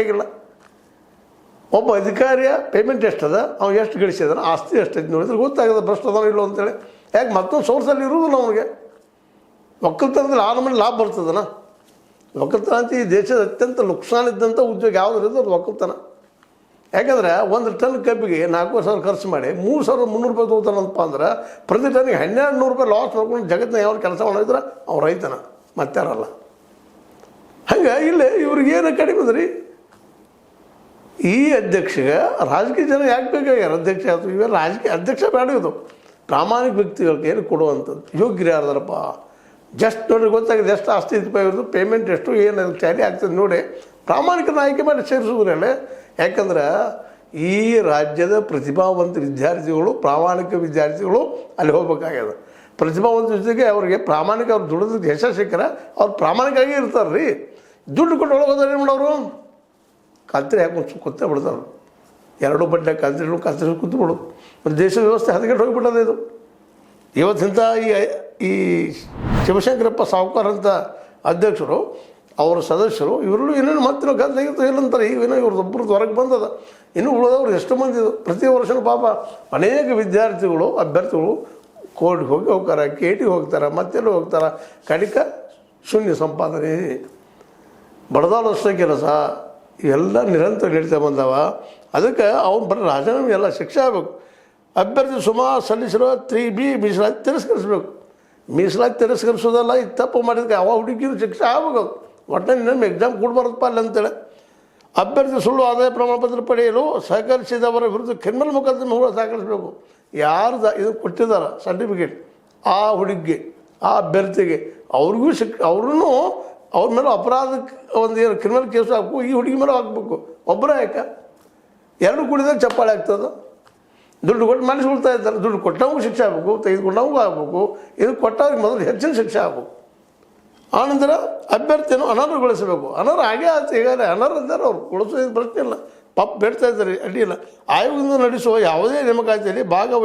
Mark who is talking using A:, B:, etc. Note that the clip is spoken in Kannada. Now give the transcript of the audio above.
A: ಆಗಿಲ್ಲ. ಒಬ್ಬ ಅಧಿಕಾರಿಯ ಪೇಮೆಂಟ್ ಎಷ್ಟದ, ಅವ್ನು ಎಷ್ಟು ಗಳಿಸಿದಾನ, ಆಸ್ತಿ ಎಷ್ಟೈತೆ ನೋಡಿದ್ರೆ ಗೊತ್ತಾಗದ ಭ್ರಷ್ಟ ಅದಾನ ಇಲ್ಲೋ ಅಂತೇಳಿ. ಯಾಕೆ ಮತ್ತೊಂದು ಸೋರ್ಸಲ್ಲಿ ಇರೋದಿಲ್ಲ ಅವನಿಗೆ. ಒಕ್ಕಲ್ತನದಲ್ಲಿ ಆ ನಮ್ಮಲ್ಲಿ ಲಾಭ ಬರ್ತದನ. ಒಕ್ಕಲ್ತನ ಅಂತ ಈ ದೇಶದ ಅತ್ಯಂತ ನುಕ್ಸಾನ್ ಇದ್ದಂಥ ಉದ್ಯೋಗ ಯಾವ್ದು ಇರೋದು ಅದು ಒಕ್ಕಲ್ತನ. ಯಾಕಂದ್ರೆ 1 ಟನ್ ಕಬ್ಬಿಗೆ 4,000 ಖರ್ಚು ಮಾಡಿ 3,300 ರೂಪಾಯಿ ತೊಗೋತಾನಂತಪ್ಪ ಅಂದ್ರೆ ಪ್ರತಿ ಟನ್ನಿಗೆ 1,200 ರೂಪಾಯಿ ಲಾಸ್ ಮಾಡ್ಕೊಂಡು ಜಗತ್ತಿನ ಯಾವ ಕೆಲಸ ಮಾಡಿದ್ರೆ ಅವ್ರು ರೈತನ, ಮತ್ತಾರಲ್ಲ. ಹಂಗೆ ಇಲ್ಲೇ ಇವ್ರಿಗೇನು ಕಡಿಮೆ ಅದ್ರಿ. ಈ ಅಧ್ಯಕ್ಷಗೆ ರಾಜಕೀಯ ಜನ ಯಾಕೆ ಬೇಕಾಗ್ಯಾರ? ಅಧ್ಯಕ್ಷ ಆಯ್ತು, ಇವೆಲ್ಲ ರಾಜಕೀಯ ಅಧ್ಯಕ್ಷ ಬೇಡ. ಇದು ಪ್ರಾಮಾಣಿಕ ವ್ಯಕ್ತಿಗಳಿಗೆ ಏನು ಕೊಡುವಂಥದ್ದು ಯೋಗ್ಯರು ಯಾರ್ದಾರಪ್ಪ. ಜಸ್ಟ್ ನೋಡಿ ಗೊತ್ತಾಗಿದೆ ಎಷ್ಟು ಆಸ್ತಿ ರೂಪಾಯಿ ಇರೋದು, ಪೇಮೆಂಟ್ ಎಷ್ಟು, ಏನು ಟ್ಯಾಲಿ ಆಗ್ತದೆ ನೋಡಿ ಪ್ರಾಮಾಣಿಕನ ಆಯ್ಕೆ ಮಾಡಿ ಸೇರಿಸೋದ್ರಲ್ಲೇ. ಯಾಕಂದ್ರೆ ಈ ರಾಜ್ಯದ ಪ್ರತಿಭಾವಂತ ವಿದ್ಯಾರ್ಥಿಗಳು, ಪ್ರಾಮಾಣಿಕ ವಿದ್ಯಾರ್ಥಿಗಳು ಅಲ್ಲಿ ಹೋಗ್ಬೇಕಾಗ್ಯದ. ಪ್ರತಿಭಾವಂತ ಜೊತೆಗೆ ಅವ್ರಿಗೆ ಪ್ರಾಮಾಣಿಕ ಅವ್ರು ದುಡಿದಕ್ಕೆ ಯಶ ಸಿಕ್ಕರೆ ಅವ್ರು ಪ್ರಾಮಾಣಿಕವಾಗಿ ಇರ್ತಾರೆ ರೀ. ದುಡ್ಡು ಕೊಟ್ಟು ಒಳಗೋದ್ರೆ ಏನು ಮಾಡೋರು? ಕತ್ರಿ ಹಾಕೊಂಡು ಕೂತೇ ಬಿಡ್ತಾರೆ. 2 ಬಡ್ಡೆ ಕತ್ರಿ ಕೂತು ಬಿಡೋದು. ಒಂದು ದೇಶ ವ್ಯವಸ್ಥೆ ಹದಗೆಟ್ಟು ಹೋಗಿಬಿಟ್ಟದೆ ಇದು. ಇವತ್ತಿಂಥ ಈ ಶಿವಶಂಕರಪ್ಪ ಸಾವ್ಕಾರ್ ಅಂತ ಅಧ್ಯಕ್ಷರು, ಅವರ ಸದಸ್ಯರು ಇವರೆಲ್ಲೂ ಏನೇನು ಮತ್ತೆ ಗದ್ದೆಗಿತ್ತು ಏನಂತಾರೆ. ಈಗ ಏನೋ ಇವ್ರದ್ದೊಬ್ಬರದ್ದು ಹೊರಗೆ ಬಂದದ. ಇನ್ನೂ ಉಳಿದವ್ರು ಎಷ್ಟು ಮಂದಿ ಇದು. ಪ್ರತಿ ವರ್ಷವೂ ಪಾಪ ಅನೇಕ ವಿದ್ಯಾರ್ಥಿಗಳು, ಅಭ್ಯರ್ಥಿಗಳು ಕೋರ್ಟ್ಗೆ ಹೋಗ್ತಾರೆ, KT ಹೋಗ್ತಾರೆ, ಮತ್ತೆಲ್ಲೂ ಹೋಗ್ತಾರೆ. ಕಡಿಕ ಶೂನ್ಯ ಸಂಪಾದನೆ, ಬಡದಾಡೋಷ್ಟೇ ಕೆಲಸ ಇವೆಲ್ಲ ನಿರಂತರ ನಡೀತಾ ಬಂದವ. ಅದಕ್ಕೆ ಅವ್ನು ಬರೀ ರಾಜೀನಾಮೆ ಎಲ್ಲ ಶಿಕ್ಷೆ ಆಗಬೇಕು. ಅಭ್ಯರ್ಥಿ ಸುಮಾರು ಸಲ್ಲಿಸಿರೋ 3B ಮೀಸಲಾತಿ ತಿರಸ್ಕರಿಸ್ಬೇಕು. ಮೀಸಲಾತಿ ತಿರಸ್ಕರಿಸೋದಲ್ಲ, ಇದು ತಪ್ಪು ಮಾಡಿದಕ್ಕೆ ಅವ ಹುಡುಗಿರು ಶಿಕ್ಷೆ ಆಗಬೇಕು. ಒಟ್ಟಿನಲ್ಲಿ ಇನ್ನೊಮ್ಮೆ ಎಕ್ಸಾಮ್ ಕೊಡ್ಬಾರದಪ್ಪ ಅಲ್ಲಿ ಅಂತೇಳಿ. ಅಭ್ಯರ್ಥಿ ಸುಳ್ಳು ಆದಾಯ ಪ್ರಮಾಣ ಪತ್ರ ಪಡೆಯಲು ಸಹಕರಿಸಿದವರ ವಿರುದ್ಧ ಕ್ರಿಮಿನಲ್ ಮೊಕದ್ದಮೆ ಸಹಕರಿಸಬೇಕು. ಯಾರು ಇದು ಕೊಟ್ಟಿದ್ದಾರೆ ಸರ್ಟಿಫಿಕೇಟ್ ಆ ಹುಡುಗಿಗೆ, ಆ ಅಭ್ಯರ್ಥಿಗೆ, ಅವ್ರಿಗೂ ಅವ್ರೂ ಅವ್ರ ಮೇಲೆ ಅಪರಾಧಕ್ಕೆ ಒಂದು ಏನು ಕ್ರಿಮಿನಲ್ ಕೇಸು ಹಾಕಬೇಕು. ಈ ಹುಡುಗಿ ಮೇಲೆ ಹಾಕಬೇಕು. ಒಬ್ಬರೇ ಯಾಕೆ 2 ಕುಡಿದ್ರೆ ಚಪ್ಪಾಳೆ ಆಗ್ತದೆ. ದುಡ್ಡು ಕೊಟ್ಟು ಮಾಡಿಸ್ಕೊಳ್ತಾ ಇದ್ದಾರೆ. ದುಡ್ಡು ಕೊಟ್ಟವಗೂ ಶಿಕ್ಷೆ ಆಗಬೇಕು, ತೆಗೆದುಕೊಂಡವಗೂ ಆಗಬೇಕು. ಇದು ಕೊಟ್ಟವ್ರಿಗೆ ಮೊದಲು ಹೆಚ್ಚಿನ ಶಿಕ್ಷೆ ಆಗಬೇಕು. ಆನಂತರ ಅಭ್ಯರ್ಥಿಯನ್ನು ಅನರ್ಹಗೊಳಿಸಬೇಕು. ಅನರ್ಹ ಹಾಗೇ ಆಯ್ತು. ಈಗಾಗಲೇ ಅನರ್ಹ ಇದ್ದಾರೆ, ಅವ್ರು ಉಳಿಸೋದು ಪ್ರಶ್ನೆ ಇಲ್ಲ. ಪಾಪ ಬೇಡ್ತಾ ಇದ್ದಾರೆ, ಅಡ್ಡಿಯಿಲ್ಲ. ಆಯೋಗದಿಂದ ನಡೆಸುವ ಯಾವುದೇ ನೇಮಕಾತಿಯಲ್ಲಿ ಭಾಗವಹಿಸಿ